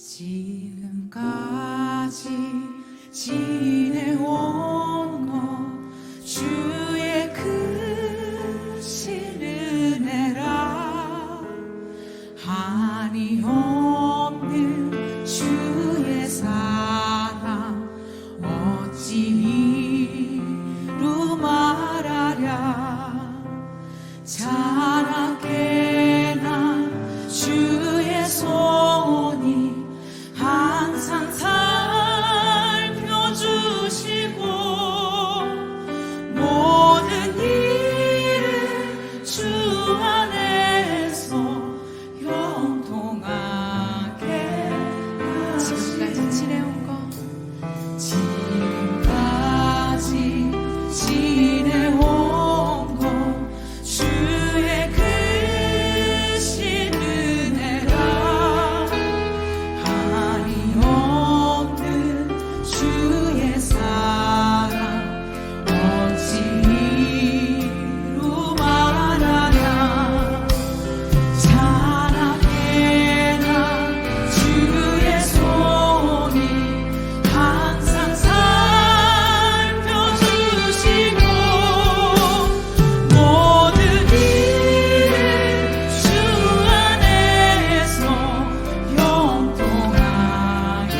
지금까지 지내온 것 주의 크신 은혜라. 한이 없는 주의 사랑 어찌 이루 말하랴. 자나깨나 주의 손이 항상 살펴주시고 모든 일을 주 안에서 형통하게 지금까지 지내온 것 지금까지 지내온 것 주의 크신 은혜라. 한이 없는 주의 사랑 어찌 이루 말하랴. 자나깨나 주의 손이 항상 살펴주시고 모든 일을 주 안에서 형통하게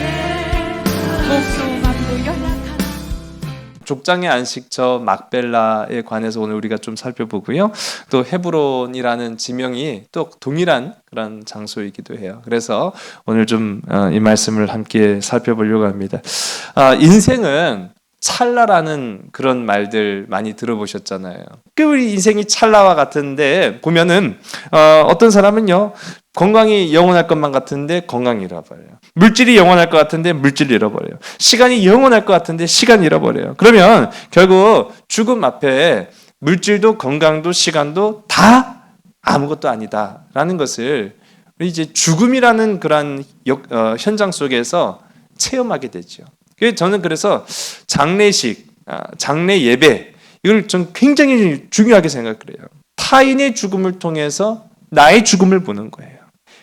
목소만도 연약한 족장의 안식처 막벨라에 관해서 오늘 우리가 좀 살펴보고요. 또 헤브론이라는 지명이 또 동일한 그런 장소이기도 해요. 그래서 오늘 좀 이 말씀을 함께 살펴보려고 합니다. 인생은 찰나라는 그런 말들 많이 들어보셨잖아요. 우리 인생이 찰나와 같은데 보면은 어떤 사람은요 건강이 영원할 것만 같은데 건강이 잃어버려요. 물질이 영원할 것 같은데 물질을 잃어버려요. 시간이 영원할 것 같은데 시간을 잃어버려요. 그러면 결국 죽음 앞에 물질도 건강도 시간도 다 아무것도 아니다라는 것을 우리 이제 죽음이라는 그런 현장 속에서 체험하게 되죠. 저는 그래서 장례식, 장례 예배 이걸 좀 굉장히 중요하게 생각을 해요. 타인의 죽음을 통해서 나의 죽음을 보는 거예요.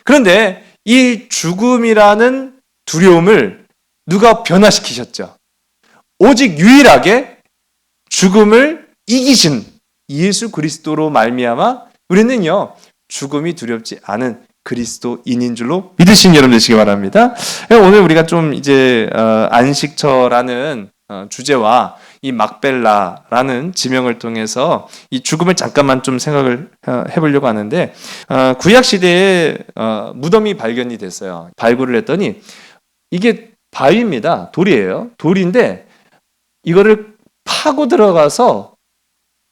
그런데 이 죽음이라는 두려움을 누가 변화시키셨죠? 오직 유일하게 죽음을 이기신 예수 그리스도로 말미암아 우리는요 죽음이 두렵지 않은 그리스도인인 줄로 믿으신 여러분 되시기 바랍니다. 오늘 우리가 좀 이제 안식처라는 주제와 이 막벨라라는 지명을 통해서 이 죽음을 잠깐만 좀 생각을 해보려고 하는데 구약 시대에 무덤이 발견이 됐어요. 발굴을 했더니 이게 바위입니다. 돌이에요. 돌인데 이거를 파고 들어가서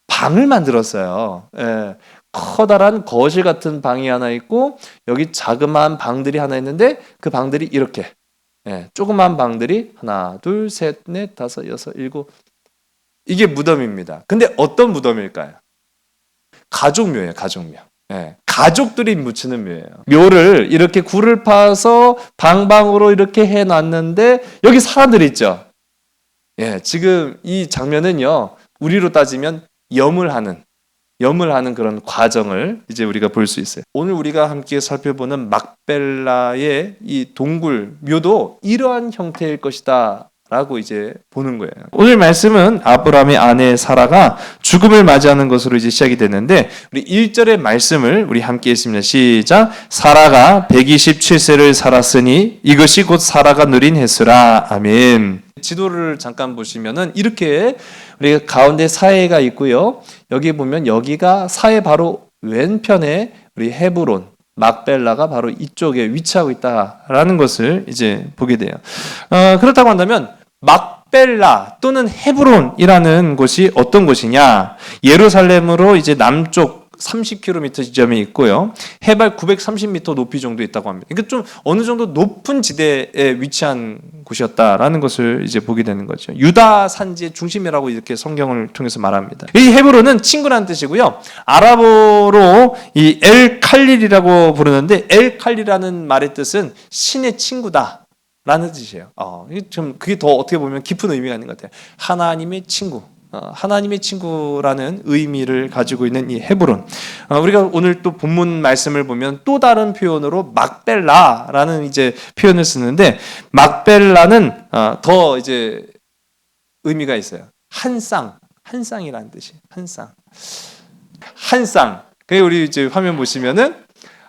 방을 만들었어요. 예. 커다란 거실 같은 방이 하나 있고 여기 자그마한 방들이 하나 있는데 그 방들이 이렇게 조그마한 방들이 하나 둘 셋 넷 다섯 여섯 일곱 이게 무덤입니다. 근데 어떤 무덤일까요? 가족묘예요. 가족묘. 가족들이 묻히는 묘예요. 묘를 이렇게 굴을 파서 방방으로 이렇게 해놨는데 여기 사람들이 있죠. 지금 이 장면은요 우리로 따지면 염을 하는 그런 과정을 이제 우리가 볼 수 있어요. 오늘 우리가 함께 살펴보는 막벨라의 이 동굴 묘도 이러한 형태일 것이다 라고 이제 보는 거예요. 오늘 말씀은 아브라함의 아내 사라가 죽음을 맞이하는 것으로 이제 시작이 되는데 우리 1절의 말씀을 우리 함께 읽습니다. 시작. 사라가 127세를 살았으니 이것이 곧 사라가 누린 횟수라. 아멘. 지도를 잠깐 보시면은 이렇게 우리가 가운데 사해가 있고요. 여기 보면 여기가 사해 바로 왼편에 우리 헤브론 막벨라가 바로 이쪽에 위치하고 있다라는 것을 이제 보게 돼요. 그렇다고 한다면 막벨라 또는 헤브론이라는 곳이 어떤 곳이냐? 예루살렘으로 이제 남쪽 30km 지점이 있고요. 해발 930m 높이 정도 있다고 합니다. 그러니까 좀 어느 정도 높은 지대에 위치한 곳이었다라는 것을 이제 보게 되는 거죠. 유다 산지의 중심이라고 이렇게 성경을 통해서 말합니다. 이 헤브론은 친구라는 뜻이고요. 아랍어로 이 엘 칼릴이라고 부르는데 엘 칼리라는 말의 뜻은 신의 친구다. 라는 뜻이에요. 그게 더 어떻게 보면 깊은 의미가 있는 것 같아요. 하나님의 친구. 하나님의 친구라는 의미를 가지고 있는 이 헤브론. 우리가 오늘 또 본문 말씀을 보면 또 다른 표현으로 막벨라라는 이제 표현을 쓰는데, 막벨라는 더 이제 의미가 있어요. 한 쌍이라는 뜻이. 한 쌍. 그 우리 이제 화면 보시면은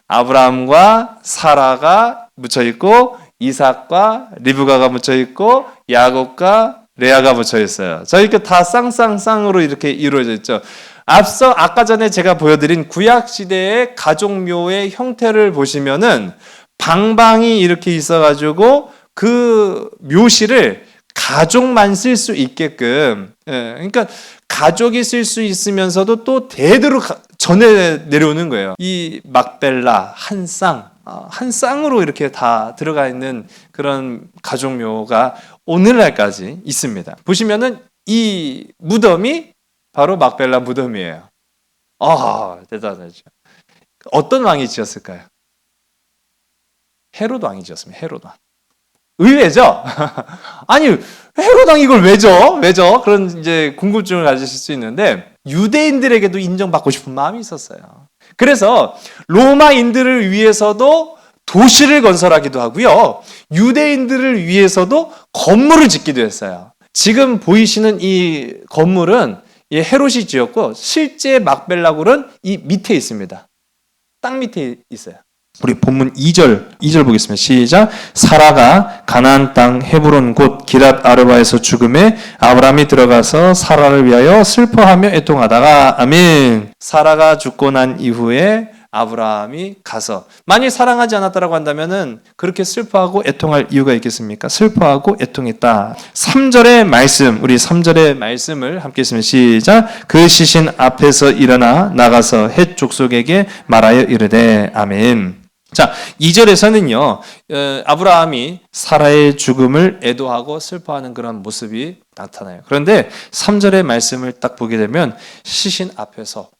아브라함과 사라가 묻혀 있고, 이삭과 리브가가 묻혀 있고, 야곱과 레아가 묻혀 있어요. 자, 이렇게 다 쌍쌍쌍으로 이렇게 이루어져 있죠. 아까 전에 제가 보여드린 구약 시대의 가족묘의 형태를 보시면은 방방이 이렇게 있어가지고 그 묘실을 가족만 쓸 수 있게끔, 그러니까 가족이 쓸 수 있으면서도 또 대대로 전해 내려오는 거예요. 이 막벨라 한 쌍으로 이렇게 다 들어가 있는 그런 가족묘가 오늘날까지 있습니다. 보시면은 이 무덤이 바로 막벨라 무덤이에요. 대단하죠. 어떤 왕이 지었을까요? 헤롯 왕이 지었습니다. 헤롯 왕. 의외죠? 아니, 헤롯 왕이 이걸 왜죠? 그런 이제 궁금증을 가지실 수 있는데, 유대인들에게도 인정받고 싶은 마음이 있었어요. 그래서 로마인들을 위해서도 도시를 건설하기도 하고요, 유대인들을 위해서도 건물을 짓기도 했어요. 지금 보이시는 이 건물은 헤롯이 지었고, 실제 막벨라굴은 이 밑에 있습니다. 땅 밑에 있어요. 우리 본문 2절 보겠습니다. 시작. 사라가 가나안 땅 헤브론 곧 기랏 아르바에서 죽음에 아브라함이 들어가서 사라를 위하여 슬퍼하며 애통하다가. 아멘. 사라가 죽고 난 이후에 아브라함이 가서, 만일 사랑하지 않았다라고 한다면은 그렇게 슬퍼하고 애통할 이유가 있겠습니까? 슬퍼하고 애통했다. 3절의 말씀, 우리 3절의 말씀을 함께 읽으면 시작. 그 시신 앞에서 일어나 나가서 헷 족속에게 말하여 이르되. 아멘. 자, 2절에서는요, 아브라함이 사라의 죽음을 애도하고 슬퍼하는 그런 모습이 나타나요. 그런데 3절의 말씀을 딱 보게 되면 시신 앞에서,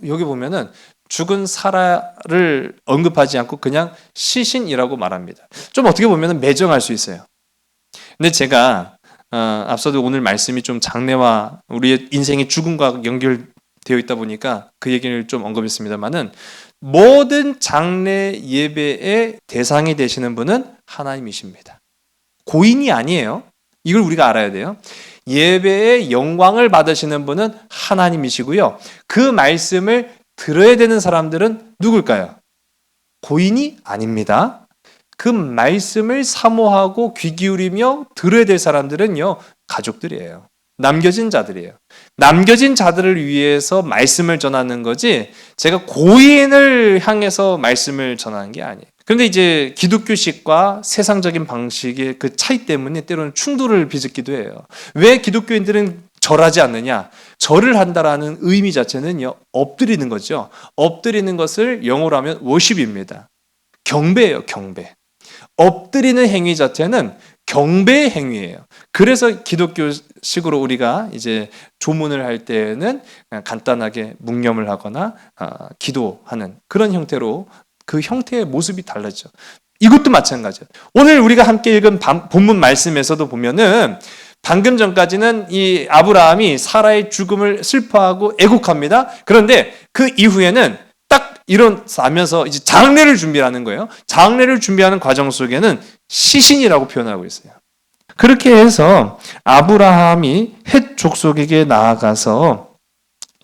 여기 보면은 죽은 사라를 언급하지 않고 그냥 시신이라고 말합니다. 좀 어떻게 보면 매정할 수 있어요. 근데 제가 앞서도 오늘 말씀이 좀 장래와 우리의 인생의 죽음과 연결되어 있다 보니까 그 얘기를 좀 언급했습니다만은, 모든 장래 예배의 대상이 되시는 분은 하나님이십니다. 고인이 아니에요. 이걸 우리가 알아야 돼요. 예배의 영광을 받으시는 분은 하나님이시고요, 그 말씀을 들어야 되는 사람들은 누굴까요? 고인이 아닙니다. 그 말씀을 사모하고 귀 기울이며 들어야 될 사람들은요, 가족들이에요. 남겨진 자들이에요. 남겨진 자들을 위해서 말씀을 전하는 거지, 제가 고인을 향해서 말씀을 전하는 게 아니에요. 그런데 이제 기독교식과 세상적인 방식의 그 차이 때문에 때로는 충돌을 빚기도 해요. 왜 기독교인들은 절하지 않느냐? 절을 한다라는 의미 자체는요, 엎드리는 거죠. 엎드리는 것을 영어로 하면 worship입니다. 경배예요, 경배. 엎드리는 행위 자체는 경배의 행위예요. 그래서 기독교식으로 우리가 이제 조문을 할 때는 간단하게 묵념을 하거나 기도하는 그런 형태로, 그 형태의 모습이 달라져. 이것도 마찬가지예요. 오늘 우리가 함께 읽은 본문 말씀에서도 보면은 방금 전까지는 이 아브라함이 사라의 죽음을 슬퍼하고 애곡합니다. 그런데 그 이후에는 딱 일어나면서 이제 장례를 준비하는 거예요. 장례를 준비하는 과정 속에는 시신이라고 표현하고 있어요. 그렇게 해서 아브라함이 헷 족속에게 나아가서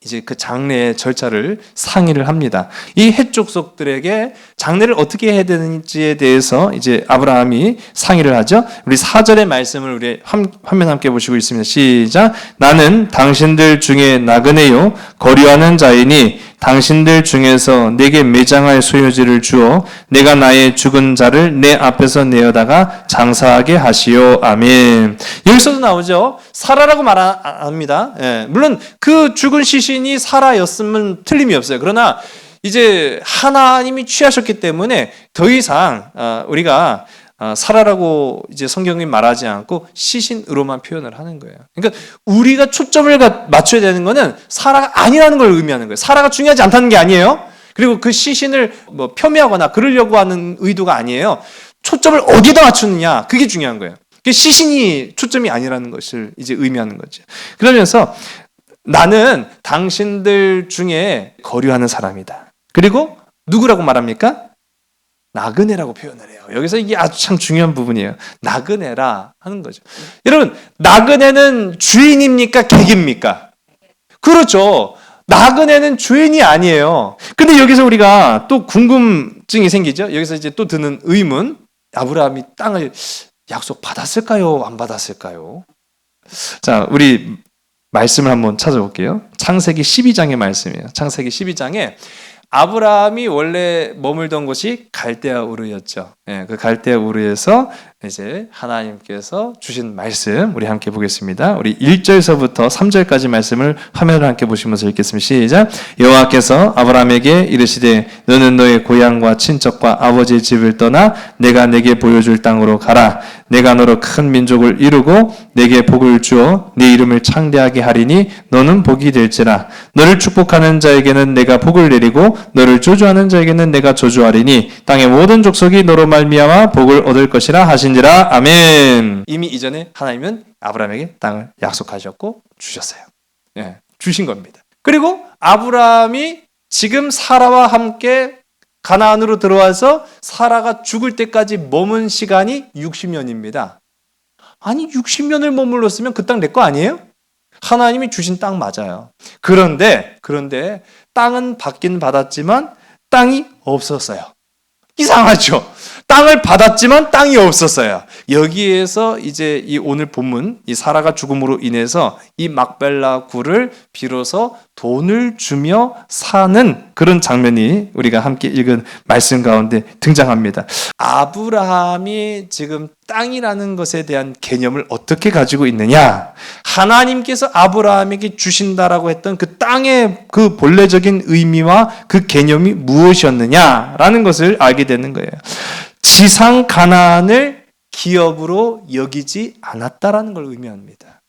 이제 그 장례의 절차를 상의를 합니다. 이 헷 족속들에게 장례를 어떻게 해야 되는지에 대해서 이제 아브라함이 상의를 하죠. 우리 4절의 말씀을 우리 화면 함께 보시고 있습니다. 시작. 나는 당신들 중에 나그네요 거류하는 자이니 당신들 중에서 내게 매장할 소유지를 주어 내가 나의 죽은 자를 내 앞에서 내어다가 장사하게 하시오. 아멘. 여기서도 나오죠. 사라라고 말합니다. 물론 그 죽은 시신이 사라였으면 틀림이 없어요. 그러나 이제 하나님이 취하셨기 때문에 더 이상 우리가 사라라고 이제 성경이 말하지 않고 시신으로만 표현을 하는 거예요. 그러니까 우리가 초점을 맞춰야 되는 거는 사라가 아니라는 걸 의미하는 거예요. 사라가 중요하지 않다는 게 아니에요. 그리고 그 시신을 뭐 폄훼하거나 그러려고 하는 의도가 아니에요. 초점을 어디다 맞추느냐, 그게 중요한 거예요. 시신이 초점이 아니라는 것을 이제 의미하는 거죠. 그러면서 나는 당신들 중에 거류하는 사람이다. 그리고 누구라고 말합니까? 나그네라고 표현을 해요. 여기서 이게 아주 참 중요한 부분이에요. 나그네라 하는 거죠. 여러분, 나그네는 주인입니까? 객입니까? 그렇죠. 나그네는 주인이 아니에요. 근데 여기서 우리가 또 궁금증이 생기죠. 여기서 이제 또 드는 의문. 아브라함이 땅을 약속 받았을까요? 안 받았을까요? 자, 우리 말씀을 한번 찾아볼게요. 창세기 12장의 말씀이에요. 창세기 12장에 아브라함이 원래 머물던 곳이 갈대아 우르였죠. 예, 그 갈대아 우르에서 이제 하나님께서 주신 말씀 우리 함께 보겠습니다. 우리 1절서부터 3절까지 말씀을 화면을 함께 보시면서 읽겠습니다. 시작. 여호와께서 아브라함에게 이르시되 너는 너의 고향과 친척과 아버지의 집을 떠나 내가 내게 보여줄 땅으로 가라. 내가 너로 큰 민족을 이루고 내게 복을 주어 네 이름을 창대하게 하리니 너는 복이 될지라. 너를 축복하는 자에게는 내가 복을 내리고 너를 저주하는 자에게는 내가 저주하리니 땅의 모든 족속이 너로 말미암아 복을 얻을 것이라 하신지라. 아멘. 이미 이전에 하나님은 아브라함에게 땅을 약속하셨고 주셨어요. 예, 주신 겁니다. 그리고 아브라함이 지금 사라와 함께 가나안으로 들어와서 사라가 죽을 때까지 머문 시간이 60년입니다. 아니 60년을 머물렀으면 그 땅 내 거 아니에요? 하나님이 주신 땅 맞아요. 그런데 땅은 받긴 받았지만 땅이 없었어요. 이상하죠? 땅을 받았지만 땅이 없었어요. 여기에서 이제 이 오늘 본문, 이 사라가 죽음으로 인해서 이 막벨라 굴을 비로소 돈을 주며 사는 그런 장면이 우리가 함께 읽은 말씀 가운데 등장합니다. 아브라함이 지금 땅이라는 것에 대한 개념을 어떻게 가지고 있느냐? 하나님께서 아브라함에게 주신다라고 했던 그 땅의 그 본래적인 의미와 그 개념이 무엇이었느냐라는 것을 알게 되는 거예요. 지상 가나안을 기업으로 여기지 않았다라는 걸 의미합니다.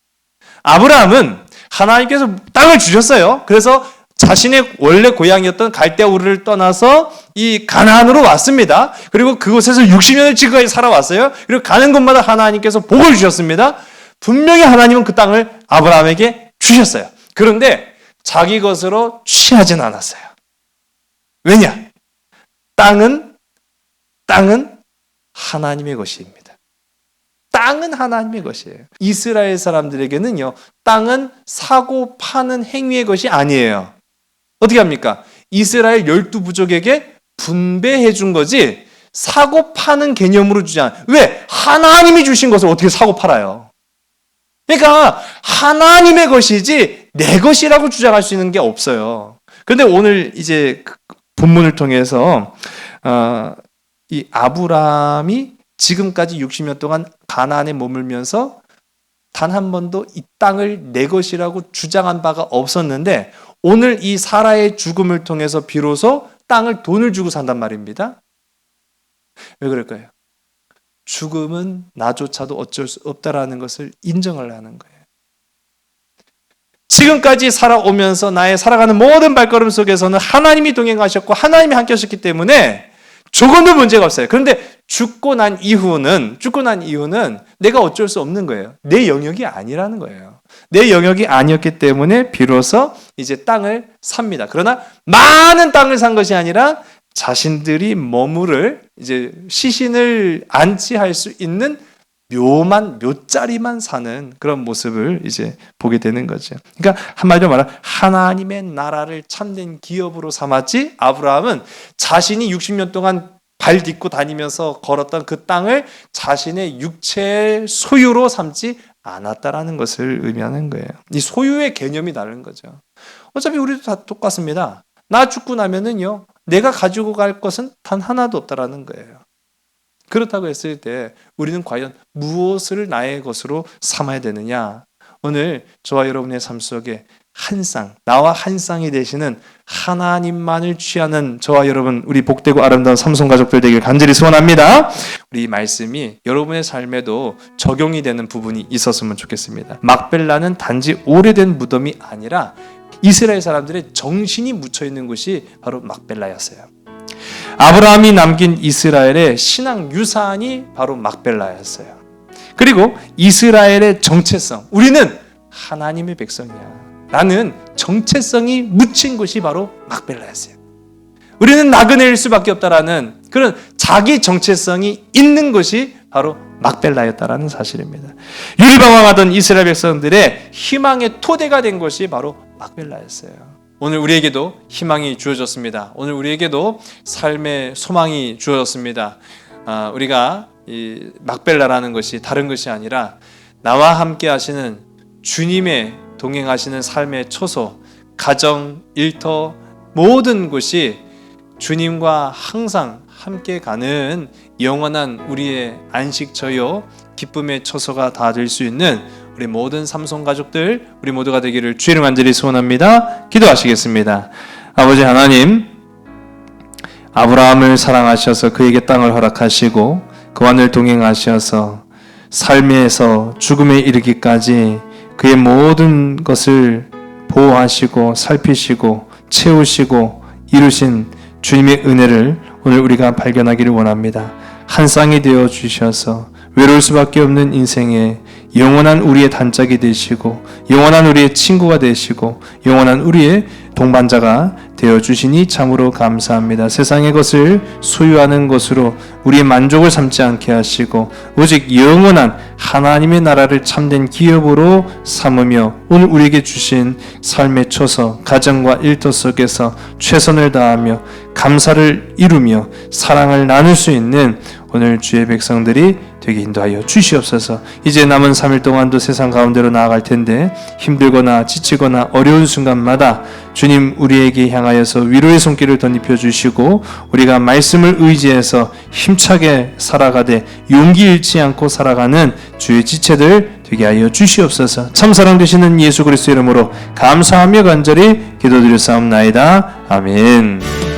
아브라함은 하나님께서 땅을 주셨어요. 그래서 자신의 원래 고향이었던 갈대아 우르를 떠나서 이 가나안으로 왔습니다. 그리고 그곳에서 60년을 지금까지 살아왔어요. 그리고 가는 곳마다 하나님께서 복을 주셨습니다. 분명히 하나님은 그 땅을 아브라함에게 주셨어요. 그런데 자기 것으로 취하진 않았어요. 왜냐? 땅은 하나님의 것입니다. 땅은 하나님의 것이에요. 이스라엘 사람들에게는요, 땅은 사고 파는 행위의 것이 아니에요. 어떻게 합니까? 이스라엘 12부족에게 분배해 준 거지 사고 파는 개념으로 주지 않아요. 왜? 하나님이 주신 것을 어떻게 사고 팔아요? 그러니까 하나님의 것이지 내 것이라고 주장할 수 있는 게 없어요. 그런데 오늘 이제 본문을 통해서 이 아브라함이 지금까지 60년 동안 가나안에 머물면서 단 한 번도 이 땅을 내 것이라고 주장한 바가 없었는데 오늘 이 사라의 죽음을 통해서 비로소 땅을 돈을 주고 산단 말입니다. 왜 그럴까요? 죽음은 나조차도 어쩔 수 없다라는 것을 인정을 하는 거예요. 지금까지 살아오면서 나의 살아가는 모든 발걸음 속에서는 하나님이 동행하셨고 하나님이 함께 하셨기 때문에 조금도 문제가 없어요. 그런데 죽고 난 이후는 내가 어쩔 수 없는 거예요. 내 영역이 아니라는 거예요. 내 영역이 아니었기 때문에 비로소 이제 땅을 삽니다. 그러나 많은 땅을 산 것이 아니라 자신들이 머무를 이제 시신을 안치할 수 있는 몇 자리만 사는 그런 모습을 이제 보게 되는 거죠. 그러니까 한마디로 말하면 하나님의 나라를 참된 기업으로 삼았지 아브라함은 자신이 60년 동안 발 딛고 다니면서 걸었던 그 땅을 자신의 육체의 소유로 삼지 않았다라는 것을 의미하는 거예요. 이 소유의 개념이 다른 거죠. 어차피 우리도 다 똑같습니다. 나 죽고 나면은요, 내가 가지고 갈 것은 단 하나도 없다라는 거예요. 그렇다고 했을 때 우리는 과연 무엇을 나의 것으로 삼아야 되느냐? 오늘 저와 여러분의 삶 속에 나와 한 쌍이 되시는 하나님만을 취하는 저와 여러분, 우리 복되고 아름다운 삼손 가족들 되길 간절히 소원합니다. 우리 이 말씀이 여러분의 삶에도 적용이 되는 부분이 있었으면 좋겠습니다. 막벨라는 단지 오래된 무덤이 아니라 이스라엘 사람들의 정신이 묻혀있는 곳이 바로 막벨라였어요. 아브라함이 남긴 이스라엘의 신앙 유산이 바로 막벨라였어요. 그리고 이스라엘의 정체성, 우리는 하나님의 백성이야. 라는 정체성이 묻힌 것이 바로 막벨라였어요. 우리는 나그네일 수밖에 없다라는 그런 자기 정체성이 있는 것이 바로 막벨라였다라는 사실입니다. 유리방황하던 이스라엘 백성들의 희망의 토대가 된 것이 바로 막벨라였어요. 오늘 우리에게도 희망이 주어졌습니다. 오늘 우리에게도 삶의 소망이 주어졌습니다. 우리가 이 막벨라라는 것이 다른 것이 아니라 나와 함께 하시는 주님의 동행하시는 삶의 초소, 가정, 일터 모든 것이 주님과 항상 함께 가는 영원한 우리의 안식처요 기쁨의 처소가 다 될 수 있는 우리 모든 삼손 가족들, 우리 모두가 되기를 주의 이름 간절히 소원합니다. 기도하시겠습니다. 아버지 하나님, 아브라함을 사랑하셔서 그에게 땅을 허락하시고 그와 늘 동행하셔서 삶에서 죽음에 이르기까지 그의 모든 것을 보호하시고 살피시고 채우시고 이루신 주님의 은혜를 오늘 우리가 발견하기를 원합니다. 한 쌍이 되어 주셔서 외로울 수밖에 없는 인생에 영원한 우리의 단짝이 되시고 영원한 우리의 친구가 되시고 영원한 우리의 동반자가 되어주시니 참으로 감사합니다. 세상의 것을 소유하는 것으로 우리의 만족을 삼지 않게 하시고 오직 영원한 하나님의 나라를 참된 기업으로 삼으며 오늘 우리에게 주신 삶의 초서, 가정과 일터 속에서 최선을 다하며 감사를 이루며 사랑을 나눌 수 있는 오늘 주의 백성들이 되게 인도하여 주시옵소서. 이제 남은 3일 동안도 세상 가운데로 나아갈 텐데 힘들거나 지치거나 어려운 순간마다 주님 우리에게 향하여서 위로의 손길을 덧입혀 주시고 우리가 말씀을 의지해서 힘차게 살아가되 용기 잃지 않고 살아가는 주의 지체들 되게 하여 주시옵소서. 참 사랑 되시는 예수 그리스도 이름으로 감사하며 간절히 기도드렸사옵나이다. 아멘.